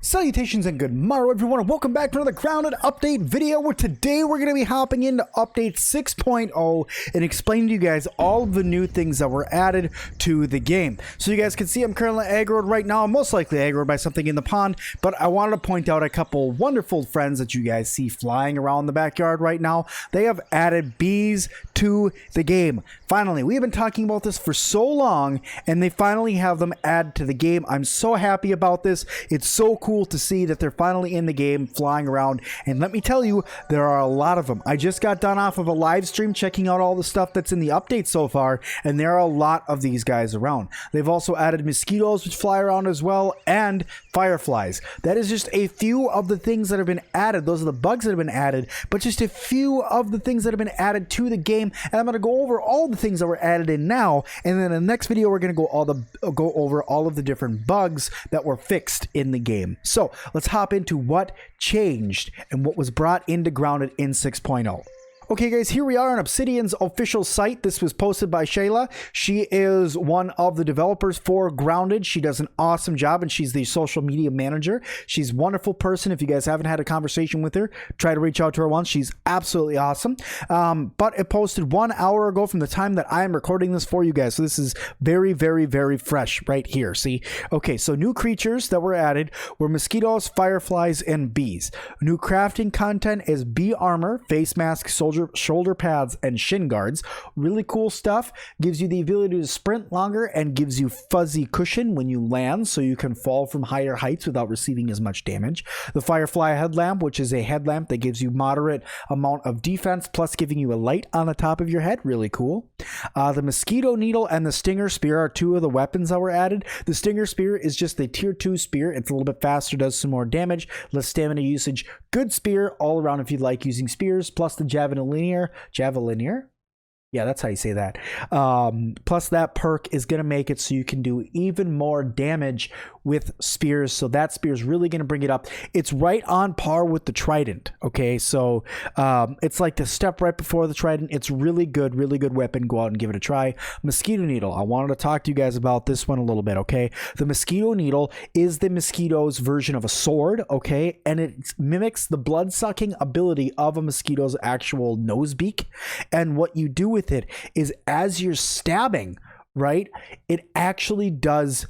Salutations and good morrow everyone, and welcome back to another Grounded update video, where today we're going to be hopping into update 6.0 and explaining to you guys all of the new things that were added to the game. So you guys can see I'm currently aggroed right now. I'm most likely aggroed by something in the pond, but I wanted to point out a couple wonderful friends that you guys see flying around the backyard right now. They have added bees to the game. Finally, we've been talking about this for so long, and they finally have them added to the game. I'm so happy about this. It's so cool to see that they're finally in the game flying around, and let me tell you, there are a lot of them. I just got done off of a live stream checking out all the stuff that's in the update so far, and there are a lot of these guys around. They've also added mosquitoes, which fly around as well, and fireflies. That is just a few of the things that have been added. Those are the bugs that have been added, but just a few of the things that have been added to the game, and I'm going to go over all the things that were added in now, and then in the next video we're going to go over all of the different bugs that were fixed in the game. So let's hop into what changed and what was brought into Grounded in 6.0. Okay guys, here we are on Obsidian's official site. This was posted by Shayla. She is one of the developers for Grounded. She does an awesome job, and she's the social media manager. She's a wonderful person. If you guys haven't had a conversation with her, try to reach out to her once. She's absolutely awesome. But it posted 1 hour ago from the time that I am recording this for you guys. So this is very, very, very fresh right here. See? Okay, so new creatures that were added were mosquitoes, fireflies, and bees. New crafting content is bee armor, face mask, shoulder pads, and shin guards. Really cool stuff. Gives you the ability to sprint longer and gives you fuzzy cushion when you land, so you can fall from higher heights without receiving as much damage. The firefly headlamp, which is a headlamp that gives you moderate amount of defense, plus giving you a light on the top of your head. Really cool. The mosquito needle and the stinger spear are two of the weapons that were added. The stinger spear is just a tier 2 spear. It's a little bit faster, does some more damage, less stamina usage. Good spear all around if you like using spears, plus the Javelinier? Yeah, that's how you say that. Plus that perk is going to make it so you can do even more damage with spears. So that spear is really going to bring it up. It's right on par with the trident. Okay, so it's like the step right before the trident. It's really good weapon. Go out and give it a try. Mosquito needle. I wanted to talk to you guys about this one a little bit. Okay, the mosquito needle is the mosquito's version of a sword. Okay, and it mimics the blood sucking ability of a mosquito's actual nose beak. And what you do with it is, as you're stabbing, right, it actually does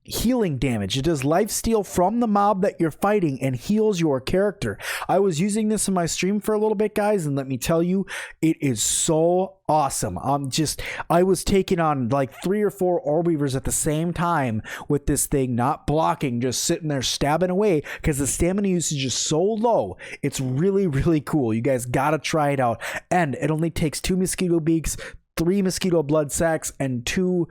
healing damage. It does lifesteal from the mob that you're fighting and heals your character. I was using this in my stream for a little bit, guys, and let me tell you, it is so awesome. I was taking on like 3 or 4 orb weavers at the same time with this thing, not blocking, just sitting there stabbing away, because the stamina usage is so low. It's really, really cool. You guys gotta try it out. And it only takes 2 mosquito beaks, 3 mosquito blood sacs, and 2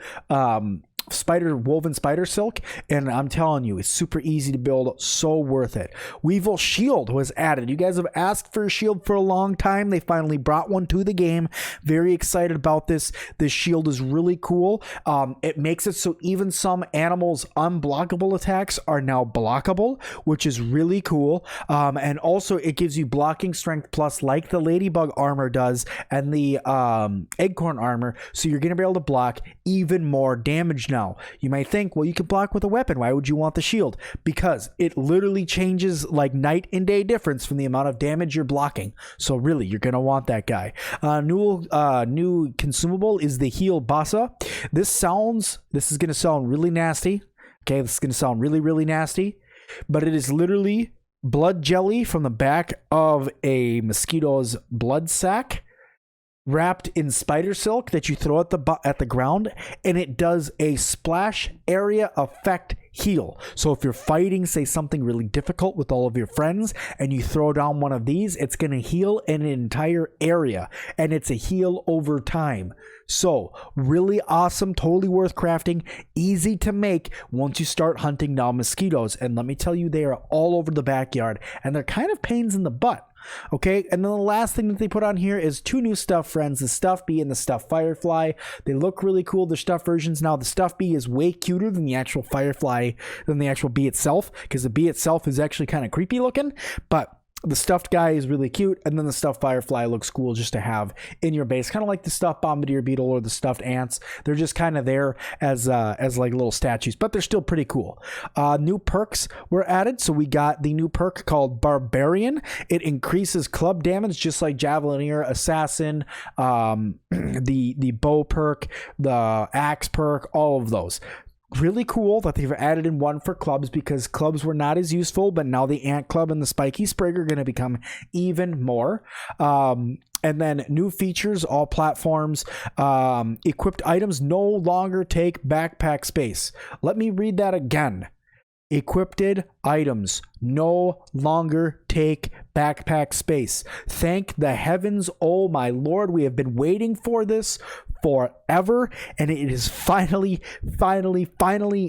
woven spider silk, and I'm telling you, it's super easy to build, so worth it. Weevil Shield was added. You guys have asked for a shield for a long time. They finally brought one to the game. Very excited about this. This shield is really cool. It makes it so even some animals' unblockable attacks are now blockable, which is really cool. And also it gives you blocking strength plus, like the ladybug armor does and the acorn armor, so you're going to be able to block even more damage now. You might think, well, you can block with a weapon. Why would you want the shield? Because it literally changes like night and day difference from the amount of damage you're blocking. So really, you're going to want that guy. New consumable is the heal bassa. This is going to sound really nasty. Okay, this is going to sound really, really nasty. But it is literally blood jelly from the back of a mosquito's blood sac, wrapped in spider silk that you throw at the ground, and it does a splash area effect heal. So if you're fighting, say, something really difficult with all of your friends, and you throw down one of these, it's going to heal an entire area, and it's a heal over time. So really awesome, totally worth crafting, easy to make once you start hunting down mosquitoes. And let me tell you, they are all over the backyard, and they're kind of pains in the butt. Okay, and then the last thing that they put on here is 2 new stuff friends, the Stuff Bee and the Stuff Firefly. They look really cool. They're stuff versions. Now the Stuff Bee is way cuter than the actual Firefly, than the actual bee itself, because the bee itself is actually kind of creepy looking, but The stuffed guy is really cute, and then the stuffed firefly looks cool just to have in your base, kind of like the stuffed bombardier beetle or the stuffed ants. They're just kind of there as like little statues, but they're still pretty cool. New perks were added, so we got the new perk called Barbarian. It increases club damage just like Javelineer, Assassin, the bow perk, the axe perk, all of those. Really cool that they've added in one for clubs, because clubs were not as useful, but now the ant club and the spiky sprig are going to become even more. And then new features, all platforms. Equipped items no longer take backpack space. Let me read that again. Equipped items no longer take backpack space. Thank the heavens, oh my lord, we have been waiting for this forever, and it is finally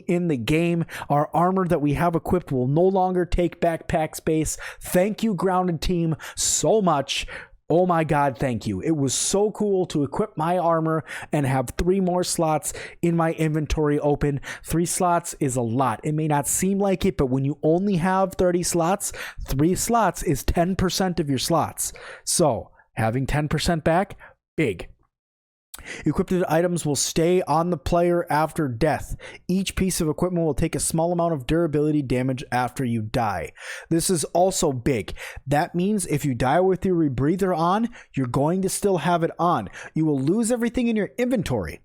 in the game. Our armor that we have equipped will no longer take backpack space. Thank you, Grounded team, so much. Oh my god, thank you. It was so cool to equip my armor and have 3 more slots in my inventory open. 3 slots is a lot. It may not seem like it, but when you only have 30 slots, 3 slots is 10% of your slots. So having 10% back, big. Equipped items will stay on the player after death. Each piece of equipment will take a small amount of durability damage after you die. This is also big. That means if you die with your rebreather on, you're going to still have it on. You will lose everything in your inventory.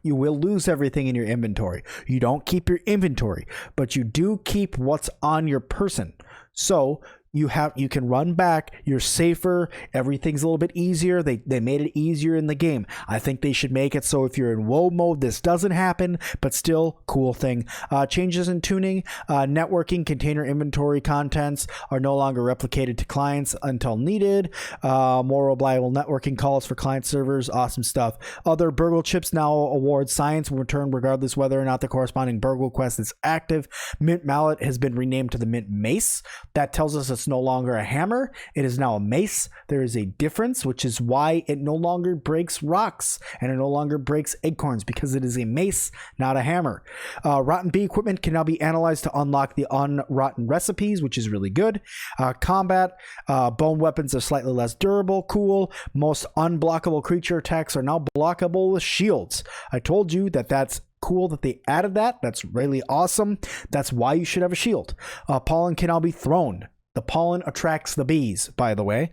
You will lose everything in your inventory. You don't keep your inventory, but you do keep what's on your person. So you can run back, you're safer, everything's a little bit easier. They made it easier in the game. I think they should make it so if you're in WoW mode, this doesn't happen, but still, cool thing. Changes in tuning, networking, container inventory contents are no longer replicated to clients until needed. More reliable networking calls for client servers, awesome stuff. Other Burgle chips now award science will return regardless whether or not the corresponding Burgle quest is active. Mint Mallet has been renamed to the Mint Mace. That tells us it's no longer a hammer. It is now a mace. There is a difference, which is why it no longer breaks rocks and it no longer breaks acorns, because it is a mace, not a hammer. Rotten bee equipment can now be analyzed to unlock the unrotten recipes, which is really good. Combat, bone weapons are slightly less durable. Cool. Most unblockable creature attacks are now blockable with shields. I told you that's cool that they added that. That's really awesome. That's why you should have a shield. Pollen can now be thrown. The pollen attracts the bees, by the way.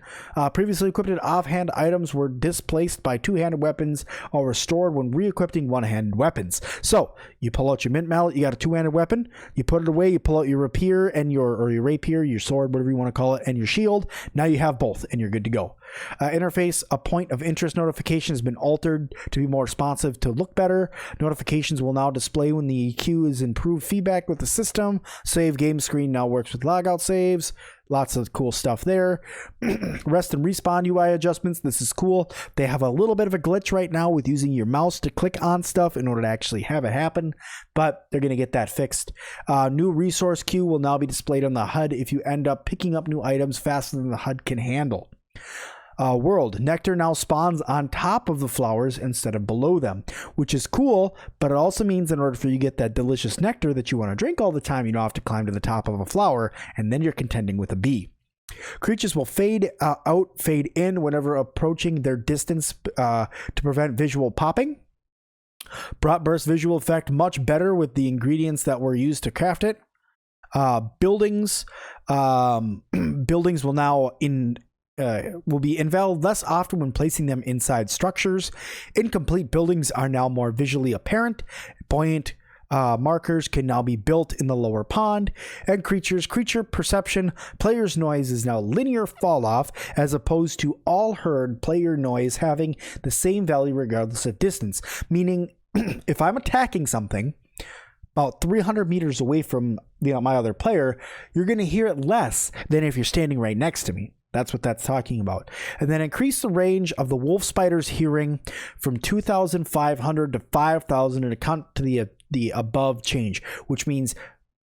Previously equipped offhand items were displaced by two-handed weapons or restored when re-equipping one-handed weapons. So, you pull out your mint mallet, you got a two-handed weapon, you put it away, you pull out your rapier and your rapier, your sword, whatever you want to call it, and your shield. Now you have both, and you're good to go. Interface, a point of interest notification has been altered to be more responsive to look better. Notifications will now display when the queue is improved feedback with the system. Save game screen now works with logout saves. Lots of cool stuff there. Rest and respawn UI adjustments. This is cool. They have a little bit of a glitch right now with using your mouse to click on stuff in order to actually have it happen, but they're going to get that fixed. New resource queue will now be displayed on the HUD if you end up picking up new items faster than the HUD can handle. World. Nectar now spawns on top of the flowers instead of below them, which is cool, but it also means in order for you to get that delicious nectar that you want to drink all the time, you don't have to climb to the top of a flower, and then you're contending with a bee. Creatures will fade out, fade in whenever approaching their distance to prevent visual popping. Brought burst visual effect much better with the ingredients that were used to craft it. Buildings will now will be invalid less often when placing them inside structures. Incomplete buildings are now more visually apparent. Buoyant markers can now be built in the lower pond. And creature perception, player's noise is now linear fall off as opposed to all heard player noise having the same value regardless of distance. Meaning, if I'm attacking something about 300 meters away from my other player, you're going to hear it less than if you're standing right next to me. That's what that's talking about. And then increase the range of the wolf spider's hearing from 2,500 to 5,000 and account to the above change, which means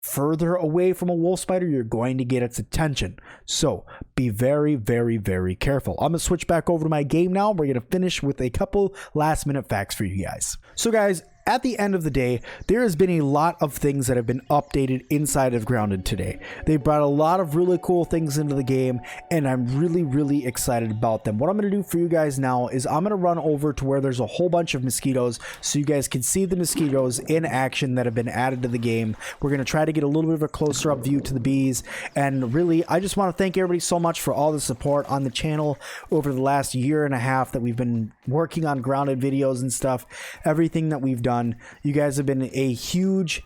further away from a wolf spider, you're going to get its attention. So be very, very, very careful. I'm going to switch back over to my game now. We're going to finish with a couple last minute facts for you guys. So guys, at the end of the day, there has been a lot of things that have been updated inside of Grounded today. They brought a lot of really cool things into the game, and I'm really excited about them. What I'm going to do for you guys now is I'm going to run over to where there's a whole bunch of mosquitoes so you guys can see the mosquitoes in action that have been added to the game. We're going to try to get a little bit of a closer up view to the bees, and really, I just want to thank everybody so much for all the support on the channel over the last year and a half that we've been working on Grounded videos and stuff. Everything that we've done, you guys have been a huge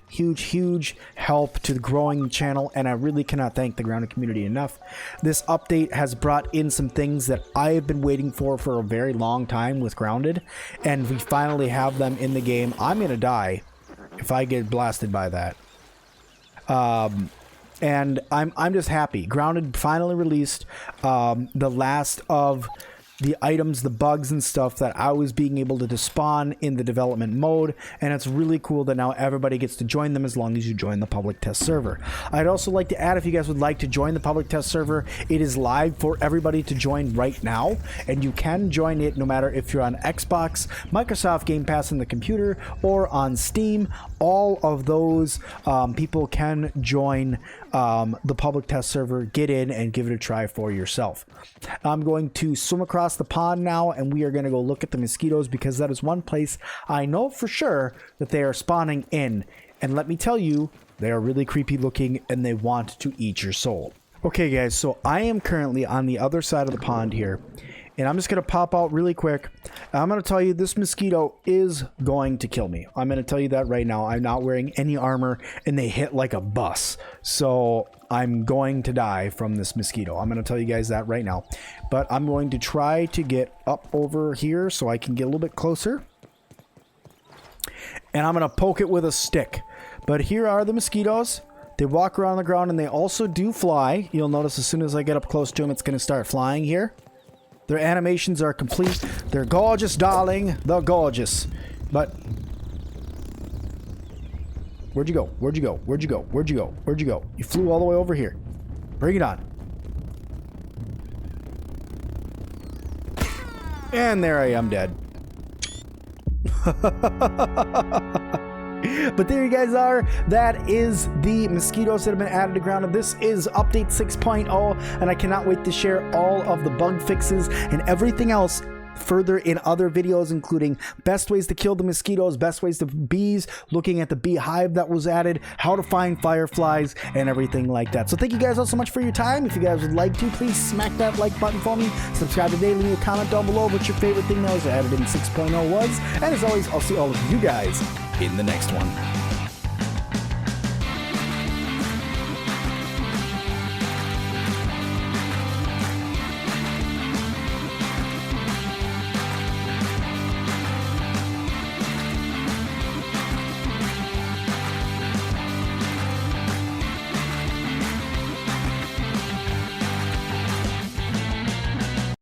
help to the growing channel, and I really cannot thank the Grounded community enough. This update has brought in some things that I have been waiting for a very long time with Grounded, and we finally have them in the game. I'm gonna die if I get blasted by that. And I'm just happy. Grounded finally released the last of the items, the bugs and stuff that I was being able to despawn in the development mode, and it's really cool that now everybody gets to join them as long as you join the public test server. I'd also like to add, if you guys would like to join the public test server, it is live for everybody to join right now, and you can join it no matter if you're on Xbox, Microsoft Game Pass on the computer, or on Steam. All of those people can join the public test server, get in and give it a try for yourself. I'm going to swim across the pond now, and we are going to go look at the mosquitoes, because that is one place I know for sure that they are spawning in, and let me tell you, they are really creepy looking and they want to eat your soul. Okay guys, so I am currently on the other side of the pond here, and I'm just going to pop out really quick. I'm going to tell you, this mosquito is going to kill me. I'm going to tell you that right now. I'm not wearing any armor, and they hit like a bus. So I'm going to die from this mosquito. I'm going to tell you guys that right now. But I'm going to try to get up over here so I can get a little bit closer. And I'm going to poke it with a stick. But here are the mosquitoes. They walk around the ground, and they also do fly. You'll notice as soon as I get up close to them, it's going to start flying here. Their animations are complete. They're gorgeous, darling. They're gorgeous. But where'd you go? Where'd you go? Where'd you go? Where'd you go? Where'd you go? You flew all the way over here. Bring it on. And there I am, dead. But there you guys are. That is the mosquitoes that have been added to Grounded. This is update 6.0, and I cannot wait to share all of the bug fixes and everything else further in other videos, including best ways to kill the mosquitoes, best ways to bees, looking at the beehive that was added, how to find fireflies, and everything like that. So thank you guys all so much for your time. If you guys would like to, please smack that like button for me. Subscribe today, leave me a comment down below what your favorite thing that was added in 6.0 was. And as always, I'll see all of you guys in the next one.